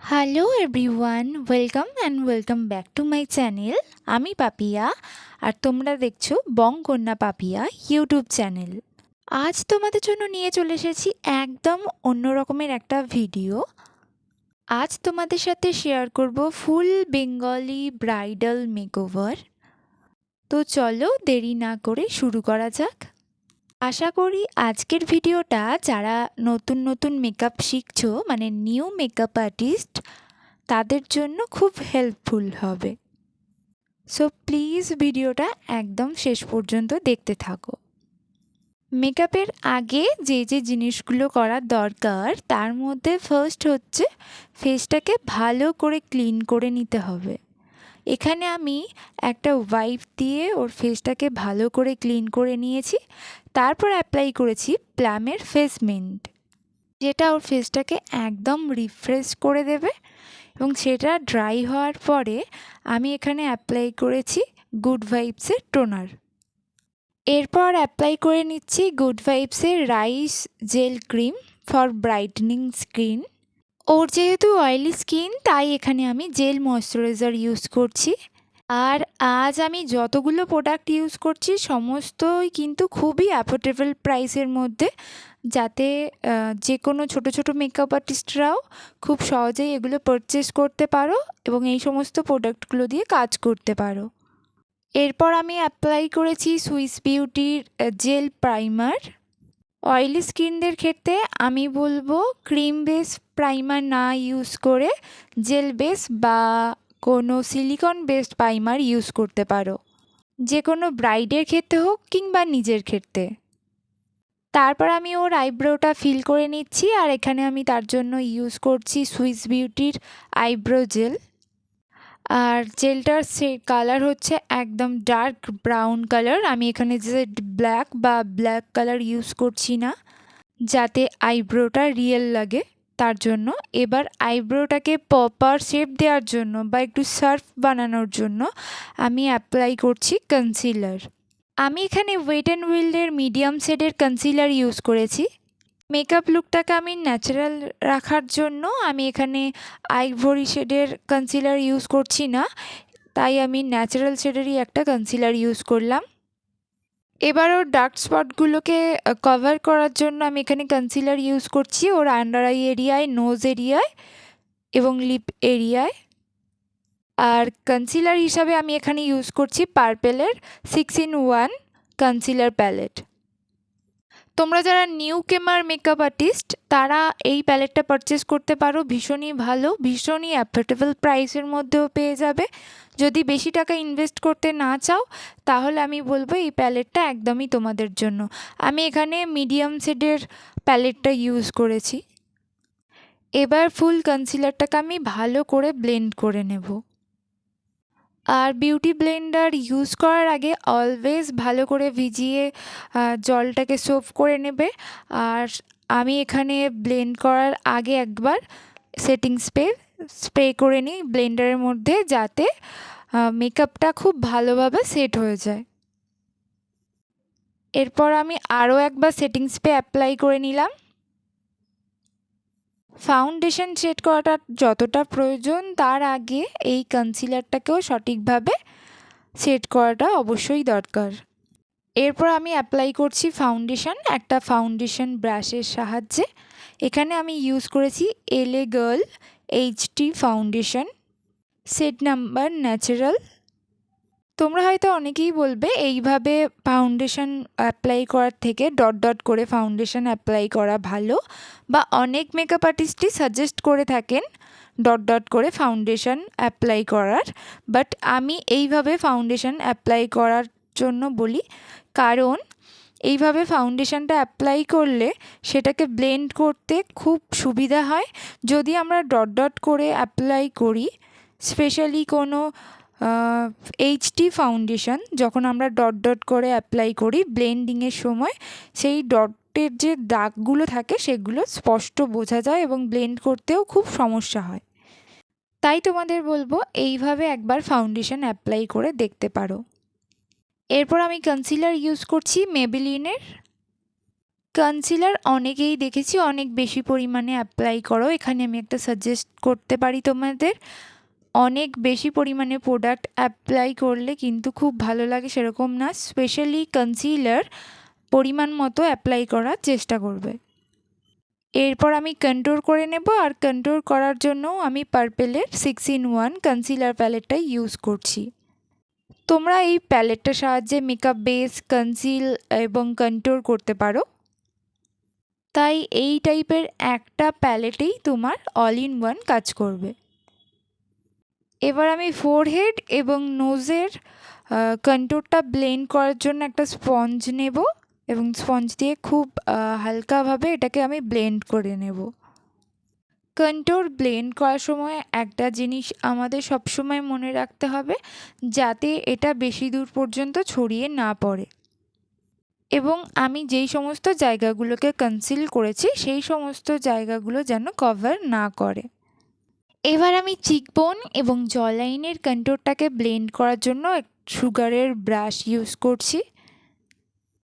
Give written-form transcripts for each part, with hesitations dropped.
Hello everyone, welcome back to my channel. আমি পাপিয়া আর তোমরা দেখছো বং কন্যা পাপিয়া ইউটিউব চ্যানেল। আজ তোমাদের জন্য নিয়ে চলে এসেছি একদম অন্য রকমের একটা ভিডিও। আজ তোমাদের সাথে শেয়ার করব ফুল বেঙ্গলি ব্রাইডাল মেকওভার। তো চলো দেরি না করে শুরু করা যাক। আশা করি আজকের ভিডিওটা যারা নতুন নতুন মেকআপ শিখছো, মানে নিউ মেকআপ আর্টিস্ট, তাদের জন্য খুব হেল্পফুল হবে। সো প্লিজ ভিডিওটা একদম শেষ পর্যন্ত দেখতে থাকো। মেকআপের আগে যে যে জিনিসগুলো করার দরকার তার মধ্যে ফার্স্ট হচ্ছে ফেসটাকে ভালো করে ক্লিন করে নিতে হবে। এখানে আমি একটা ওয়াইপ দিয়ে ওর ফেসটাকে ভালো করে ক্লিন করে নিয়েছি। তারপর অ্যাপ্লাই করেছি প্লামের ফেস মিন্ট, যেটা ওর ফেসটাকে একদম রিফ্রেশ করে দেবে। এবং সেটা ড্রাই হওয়ার পরে আমি এখানে অ্যাপ্লাই করেছি গুড ভাইবসের টোনার। এরপর অ্যাপ্লাই করে নিচ্ছি গুড ভাইবসের rice gel cream for brightening skin. ওর যেহেতু অয়েলি স্কিন তাই এখানে আমি জেল ময়শ্চারাইজার ইউজ করছি। আর আজ আমি যতগুলো প্রোডাক্ট ইউজ করছি সমস্তই কিন্তু খুবই অ্যাফোর্ডেবল প্রাইসের মধ্যে, যাতে যে কোনো ছোটো ছোটো মেকআপ আর্টিস্টরাও খুব সহজেই এগুলো পারচেস করতে পারো এবং এই সমস্ত প্রোডাক্টগুলো দিয়ে কাজ করতে পারো। এরপর আমি অ্যাপ্লাই করেছি সুইস বিউটির জেল প্রাইমার। অয়েলি স্কিনদের ক্ষেত্রে আমি বলবো ক্রিম বেস প্রাইমার না ইউজ করে জেল বেস বা কোনো সিলিকন বেসড প্রাইমার ইউজ করতে পারো, যে কোনো ব্রাইডের ক্ষেত্রে হোক কিংবা নিজের ক্ষেত্রে। তারপর আমি ওর আইব্রোটা ফিল করে নিচ্ছি, আর এখানে আমি তার জন্য ইউজ করছি সুইস বিউটির আইব্রো জেল। আর জেলটার কালার হচ্ছে একদম ডার্ক ব্রাউন কালার। আমি এখানে যে ব্ল্যাক কালার ইউজ করছি না, যাতে আইব্রোটা রিয়েল লাগে তার জন্য। এবার আইব্রোটাকে প্রপার শেপ দেওয়ার জন্য বা একটু শার্প বানানোর জন্য আমি অ্যাপ্লাই করছি কনসিলার। আমি এখানে ওয়েট অ্যান্ড উইল্ডের মিডিয়াম শেডের কনসিলার ইউজ করেছি। মেকআপ লুকটাকে আমি ন্যাচারাল রাখার জন্য আমি এখানে আইভরি শেডের কনসিলার ইউজ করছি না, তাই আমি ন্যাচারাল শেডেরই একটা কনসিলার ইউজ করলাম। এবার ওর ডার্ক স্পটগুলোকে কভার করার জন্য আমি এখানে কনসিলার ইউজ করছি ওর আন্ডার আই এরিয়ায়, নোজ এরিয়ায় এবং লিপ এরিয়ায়। আর কনসিলার হিসাবে আমি এখানে ইউজ করছি পার্পেলের 6-in-1 কনসিলার প্যালেট। তোমরা যারা নিউ কেমার মেকআপ আর্টিস্ট তারা এই প্যালেটটা পারচেস করতে পারো, ভীষণই ভালো, ভীষণই অ্যাফোর্ডেবল প্রাইসের মধ্যেও পেয়ে যাবে। যদি বেশি টাকা ইনভেস্ট করতে না চাও তাহলে আমি বলবো এই প্যালেটটা একদমই তোমাদের জন্য। আমি এখানে মিডিয়াম শেডের প্যালেটটা ইউজ করেছি। এবার ফুল কনসিলারটাকে আমি ভালো করে ব্লেন্ড করে নেব। আর বিউটি ব্লেন্ডার ইউজ করার আগে অলওয়েজ ভালো করে ভিজিয়ে জলটাকে সোপ করে নেবে। আর আমি এখানে ব্লেন্ড করার আগে একবার সেটিং স্প্রে করে নিই ব্লেন্ডারের মধ্যে, যাতে মেকআপটা খুব ভালোভাবে সেট হয়ে যায়। এরপর আমি আরও একবার সেটিং স্প্রে অ্যাপ্লাই করে নিলাম। ফাউন্ডেশন সেট করাটা যতটা প্রয়োজন তার আগে এই কনসিলারটাকেও সঠিকভাবে সেট করাটা অবশ্যই দরকার। এরপর আমি অ্যাপ্লাই করছি ফাউন্ডেশন একটা ফাউন্ডেশন ব্রাশের সাহায্যে। এখানে আমি ইউজ করেছি LA girl HD foundation shade number natural. তোমরা হয়তো অনেকেই বলবে এইভাবে ফাউন্ডেশন অ্যাপ্লাই করার থেকে ডট ডট করে ফাউন্ডেশন অ্যাপ্লাই করা ভালো, বা অনেক মেকআপ আর্টিস্টই সাজেস্ট করে থাকেন ডট ডট করে ফাউন্ডেশন অ্যাপ্লাই করার। বাট আমি এইভাবে ফাউন্ডেশন অ্যাপ্লাই করার জন্য বলি, কারণ এইভাবে ফাউন্ডেশনটা অ্যাপ্লাই করলে সেটাকে ব্লেন্ড করতে খুব সুবিধা হয়। যদি আমরা ডট ডট করে অ্যাপ্লাই করি, স্পেশালি কোনো এইচডি ফাউন্ডেশন যখন আমরা ডট ডট করে অ্যাপ্লাই করি ব্লেন্ডিংয়ের সময়, সেই ডটের যে দাগগুলো থাকে সেগুলো স্পষ্ট বোঝা যায় এবং ব্লেন্ড করতেও খুব সমস্যা হয়। তাই তোমাদের বলবো এইভাবে একবার ফাউন্ডেশন অ্যাপ্লাই করে দেখতে পারো। এরপর আমি কনসিলার ইউজ করছি মেবেলিনের কনসিলার অনেকেই দেখেছি অনেক বেশি পরিমাণে অ্যাপ্লাই করো। এখানে আমি একটা সাজেস্ট করতে পারি তোমাদের, অনেক বেশি পরিমাণে প্রোডাক্ট অ্যাপ্লাই করলে কিন্তু খুব ভালো লাগে সেরকম না। স্পেশালি কনসিলার পরিমাণ মতো অ্যাপ্লাই করার চেষ্টা করবে। এরপর আমি কন্ট্যুর করে নেব, আর কন্ট্যুর করার জন্য আমি পার্পেলের 6-in-1 কনসিলার প্যালেটটা ইউজ করছি। তোমরা এই প্যালেটটার সাহায্যে মেকআপ বেস, কনসিল এবং কন্ট্যুর করতে পারো। তাই এই টাইপের একটা প্যালেটেই তোমার অল ইন ওয়ান কাজ করবে। এবার আমি ফোরহেড এবং নোজের কন্ট্যুরটা ব্লেন্ড করার জন্য একটা স্পঞ্জ নেব এবং স্পঞ্জ দিয়ে খুব হালকাভাবে এটাকে আমি ব্লেন্ড করে নেব। কন্ট্যুর ব্লেন্ড করার সময় একটা জিনিস আমাদের সবসময় মনে রাখতে হবে, যাতে এটা বেশি দূর পর্যন্ত ছড়িয়ে না পড়ে এবং আমি যেই সমস্ত জায়গাগুলোকে কনসিল করেছি সেই সমস্ত জায়গাগুলো যেন কভার না করে। এবার আমি চিকবোন এবং জ লাইনের কন্ট্যুরটাকে ব্লেন্ড করার জন্য সুগারের ব্রাশ ইউজ করছি।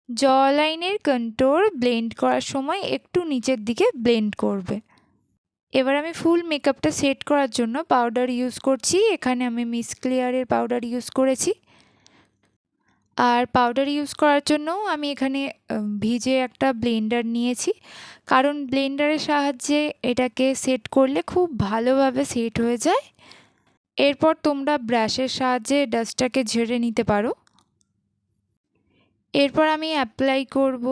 জ লাইনের কন্ট্যুর ব্লেন্ড করার সময় একটু নিচের দিকে ব্লেন্ড করবে। এবার আমি ফুল মেকআপটা সেট করার জন্য পাউডার ইউজ করছি। এখানে আমি মিস ক্লিয়ারের পাউডার ইউজ করেছি। আর পাউডার ইউজ করার জন্যও আমি এখানে ভিজে একটা ব্লেন্ডার নিয়েছি, কারণ ব্লেন্ডারের সাহায্যে এটাকে সেট করলে খুব ভালোভাবে সেট হয়ে যায়। এরপর তোমরা ব্রাশের সাহায্যে ডাস্টটাকে ঝেড়ে নিতে পারো। এরপর আমি অ্যাপ্লাই করব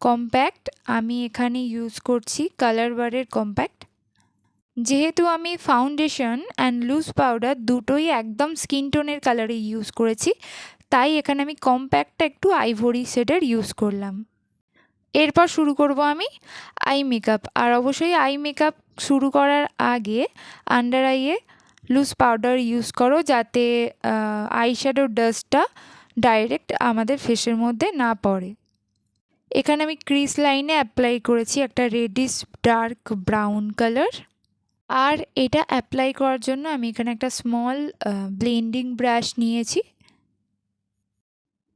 কম্প্যাক্ট। আমি এখানে ইউজ করছি কালার বারের কম্প্যাক্ট। যেহেতু আমি ফাউন্ডেশন অ্যান্ড লুজ পাউডার দুটোই একদম স্কিন টোনের কালারে ইউজ করেছি, তাই এখানে আমি কম্প্যাক্টটা একটু আইভরি শেডের ইউজ করলাম। এরপর শুরু করব আমি আই মেকআপ। আর অবশ্যই আই মেকআপ শুরু করার আগে আন্ডার আইয়ে লুজ পাউডার ইউজ করো, যাতে আই শ্যাডোর ডাস্টটা ডাইরেক্ট আমাদের ফেসের মধ্যে না পড়ে। এখানে আমি ক্রিজ লাইনে অ্যাপ্লাই করেছি একটা রেডিশ ডার্ক ব্রাউন কালার। আর এটা অ্যাপ্লাই করার জন্য আমি এখানে একটা স্মল ব্লেন্ডিং ব্রাশ নিয়েছি।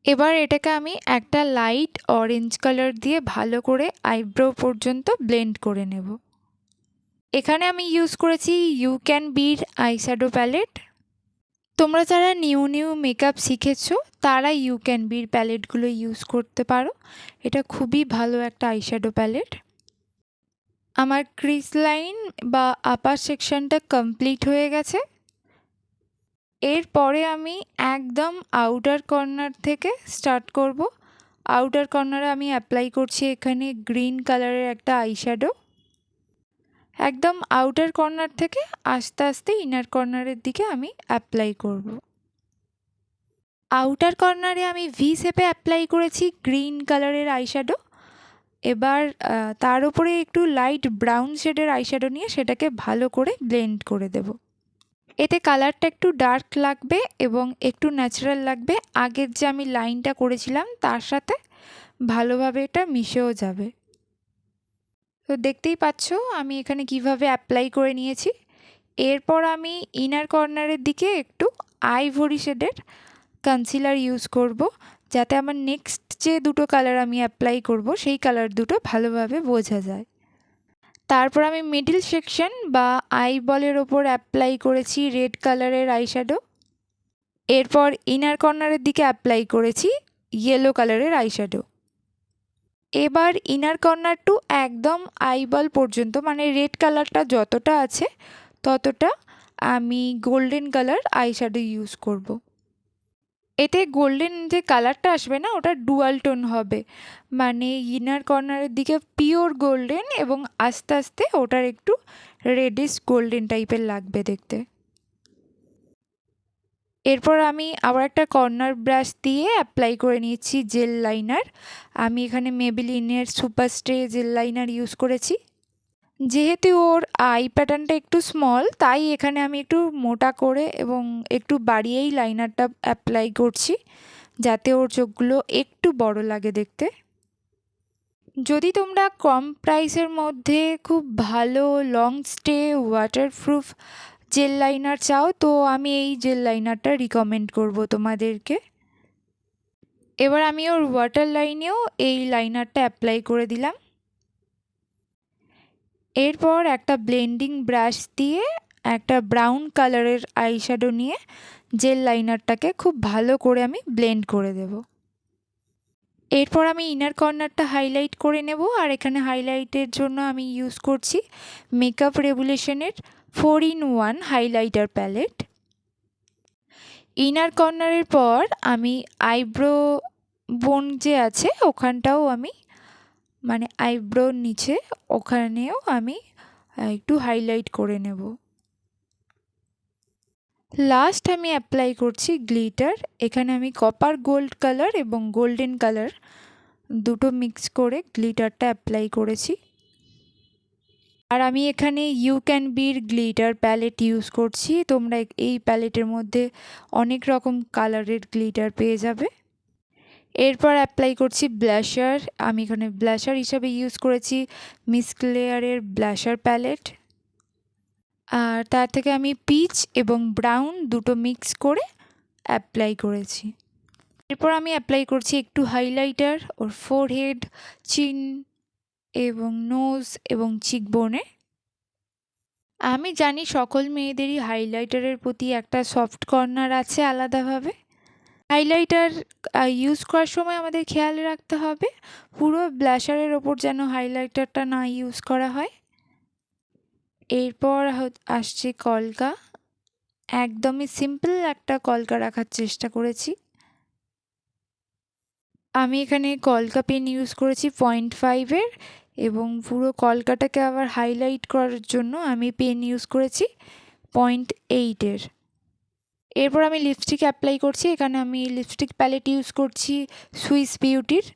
এবার এটাকে আমি একটা লাইট অরেঞ্জ কালার দিয়ে ভালো করে আইব্রো পর্যন্ত ব্লেন্ড করে নেব। এখানে আমি ইউজ করেছি ইউ ক্যান বির আইশ্যাডো প্যালেট। তোমরা যারা নিউ মেকআপ শিখেছো তারা ইউ ক্যান বির প্যালেটগুলো ইউজ করতে পারো। এটা খুবই ভালো একটা আইশ্যাডো প্যালেট। আমার ক্রিজ লাইন বা আপার সেকশনটা কমপ্লিট হয়ে গেছে। এরপরে আমি একদম আউটার কর্নার থেকে স্টার্ট করব। আউটার কর্নারে আমি অ্যাপ্লাই করছি এখানে গ্রিন কালারের একটা আইশ্যাডো। একদম আউটার কর্নার থেকে আস্তে আস্তে ইনার কর্নারের দিকে আমি অ্যাপ্লাই করব। আউটার কর্নারে আমি ভি শেপে অ্যাপ্লাই করেছি গ্রিন কালারের আইশ্যাডো। এবার তার উপরে একটু লাইট ব্রাউন শেডের আইশ্যাডো নিয়ে সেটাকে ভালো করে ব্লেন্ড করে দেব। এতে কালারটা একটু ডার্ক লাগবে এবং একটু ন্যাচারাল লাগবে। আগের যে আমি লাইনটা করেছিলাম তার সাথে ভালোভাবে এটা মিশেও যাবে। তো দেখতেই পাচ্ছ আমি এখানে কিভাবে অ্যাপ্লাই করে নিয়েছি। এরপর আমি ইনার কর্নারের দিকে একটু আইভরি শেডের কনসিলার ইউজ করব, যাতে আমার নেক্সট যে দুটো কালার আমি অ্যাপ্লাই করব সেই কালার দুটো ভালোভাবে বোঝা যায়। তারপর আমি মিডল সেকশন বা আইবলের ওপর অ্যাপ্লাই করেছি রেড কালারের আইশ্যাডো। এরপর ইনার কর্নারের দিকে অ্যাপ্লাই করেছি ইয়েলো কালারের আইশ্যাডো। এবার ইনার কর্নার টু একদম আইবল পর্যন্ত, মানে রেড কালারটা যতটা আছে ততটা আমি গোল্ডেন কালার আইশ্যাডো ইউজ করব। এতে গোল্ডেন যে কালারটা আসবে না, ওটা ডুয়াল টোন হবে, মানে ইনার কর্নারের দিকে পিওর গোল্ডেন এবং আস্তে আস্তে ওটার একটু রেডিশ গোল্ডেন টাইপের লাগবে দেখতে। এরপর আমি আবার একটা কর্নার ব্রাশ দিয়ে অ্যাপ্লাই করে নিয়েছি জেল লাইনার। আমি এখানে মেবেলিনের super stay gel liner use করেছি। যেহেতু ওর আই প্যাটার্নটা একটু স্মল, তাই এখানে আমি একটু মোটা করে এবং একটু বাড়িয়েই লাইনারটা অ্যাপ্লাই করছি, যাতে ওর চোখগুলো একটু বড় লাগে দেখতে। যদি তোমরা কম প্রাইসের মধ্যে খুব ভালো long stay waterproof gel liner চাও, তো আমি এই জেল লাইনারটা রিকমেন্ড করব তোমাদেরকে। এবার আমি ওর ওয়াটার লাইনেও এই লাইনারটা অ্যাপ্লাই করে দিলাম। এরপর একটা ব্লেন্ডিং ব্রাশ দিয়ে একটা ব্রাউন কালারের আইশ্যাডো নিয়ে জেল লাইনারটাকে খুব ভালো করে আমি ব্লেন্ড করে দেব। এরপর আমি ইনার কর্নারটা হাইলাইট করে নেব, আর এখানে হাইলাইটের জন্য আমি ইউজ করছি মেকআপ রেভলিউশনের 4-in-1 হাইলাইটার প্যালেট। ইনার কর্নারের পর আমি আইব্রো বোন যে আছে ওখানটাও আমি মানে আইব্রোর নিচে ওখানেও আমি একটু হাইলাইট করে নেব। লাস্ট আমি অ্যাপ্লাই করছি গ্লিটার। এখানে আমি কপার গোল্ড কালার এবং গোল্ডেন কালার দুটো মিক্স করে গ্লিটারটা অ্যাপ্লাই করেছি। আর আমি এখানে ইউ ক্যান বির গ্লিটার প্যালেট ইউজ করছি। তোমরা এই প্যালেটের মধ্যে অনেক রকম কালারের গ্লিটার পেয়ে যাবে। এরপর অ্যাপ্লাই করছি ব্লাশার। আমি এখানে ব্লাশার হিসাবে ইউজ করেছি মিস ক্লেয়ারের ব্লাশার প্যালেট, আর তার থেকে আমি পিচ এবং ব্রাউন দুটো মিক্স করে অ্যাপ্লাই করেছি। এরপর আমি অ্যাপ্লাই করছি একটু হাইলাইটার ওর ফোরহেড, চিন এবং নোজ এবং চিকবোনে। আমি জানি সকল মেয়েদেরই হাইলাইটারের প্রতি একটা সফট কর্নার আছে আলাদাভাবে। হাইলাইটার ইউজ করার সময় আমাদের খেয়াল রাখতে হবে পুরো ব্লাশারের ওপর যেন হাইলাইটারটা না ইউজ করা হয়। এরপর আসছে কলকা। একদমই সিম্পল একটা কলকা রাখার চেষ্টা করেছি। আমি এখানে কলকা পেন ইউজ করেছি 0.5-এর, এবং পুরো কলকাটাকে আবার হাইলাইট করার জন্য আমি পেন ইউজ করেছি 0.8-এর। এরপর আমি লিপস্টিক অ্যাপ্লাই করছি। এখানে আমি লিপস্টিক প্যালেট ইউজ করছি সুইস বিউটির।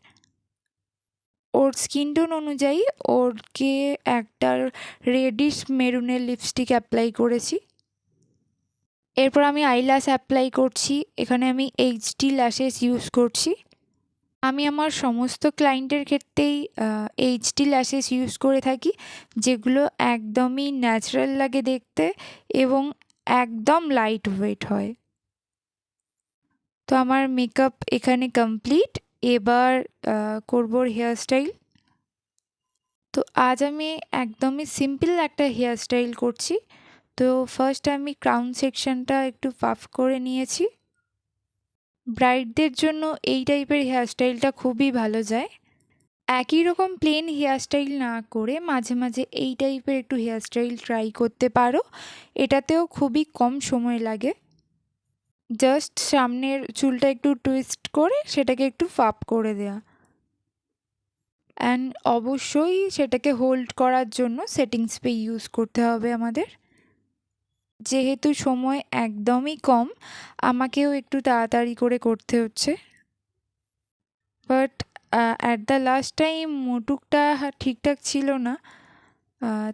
ওর স্কিন টোন অনুযায়ী ওরকে একটা রেডিশ মেরুনের লিপস্টিক অ্যাপ্লাই করেছি। এরপর আমি আইল্যাশ অ্যাপ্লাই করছি। এখানে আমি এইচডি ল্যাশেস ইউজ করছি। আমি আমার সমস্ত ক্লায়েন্টের ক্ষেত্রেই এইচডি ল্যাশেস ইউজ করে থাকি, যেগুলো একদমই ন্যাচারাল লাগে দেখতে এবং একদম লাইট ওয়েট হয়। তো আমার মেকআপ এখানে কমপ্লিট। এবার করব হেয়ারস্টাইল। তো আজ আমি একদমই সিম্পল একটা হেয়ারস্টাইল করছি। তো ফার্স্ট আমি ক্রাউন সেকশনটা একটু পাফ করে নিয়েছি। ব্রাইডদের জন্য এই টাইপের হেয়ারস্টাইলটা খুবই ভালো যায়। একই রকম প্লেন হেয়ারস্টাইল না করে মাঝে মাঝে এই টাইপের একটু হেয়ারস্টাইল ট্রাই করতে পারো। এটাতেও খুবই কম সময় লাগে। জাস্ট সামনের চুলটা একটু টুইস্ট করে সেটাকে একটু ফাপ করে দেওয়া, অ্যান্ড অবশ্যই সেটাকে হোল্ড করার জন্য সেটিং স্প্রে ইউজ করতে হবে আমাদের। যেহেতু সময় একদমই কম, আমাকেও একটু তাড়াতাড়ি করে করতে হচ্ছে। But at the last time মোটুকটা ঠিকঠাক ছিল না,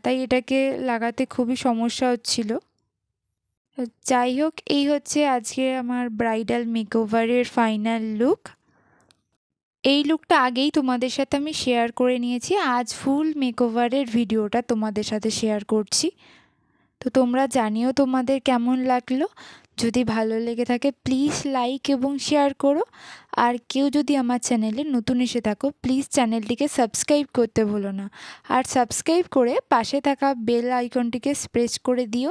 তাই এটাকে লাগাতে খুবই সমস্যা হচ্ছিল। যাই হোক, এই হচ্ছে আজকে আমার ব্রাইডাল মেকওভারের ফাইনাল লুক। এই লুকটা আগেই তোমাদের সাথে আমি শেয়ার করে নিয়েছি। আজ ফুল মেকওভারের ভিডিওটা তোমাদের সাথে শেয়ার করছি। তো তোমরা জানিও তোমাদের কেমন লাগলো। যদি ভালো লেগে থাকে প্লিজ লাইক এবং শেয়ার করো। আর কেউ যদি আমার চ্যানেলে নতুন এসে থাকো প্লিজ চ্যানেলটিকে সাবস্ক্রাইব করতে ভুলো না। আর সাবস্ক্রাইব করে পাশে থাকা বেল আইকনটিকে প্রেস করে দিও,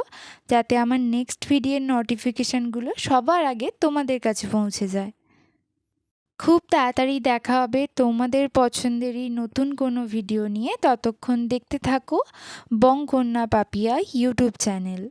যাতে আমার নেক্সট ভিডিওর নোটিফিকেশানগুলো সবার আগে তোমাদের কাছে পৌঁছে যায়। খুব তাড়াতাড়ি দেখা হবে তোমাদের পছন্দেরই নতুন কোনো ভিডিও নিয়ে। ততক্ষণ দেখতে থাকো বং কন্যা পাপিয়া ইউটিউব চ্যানেল।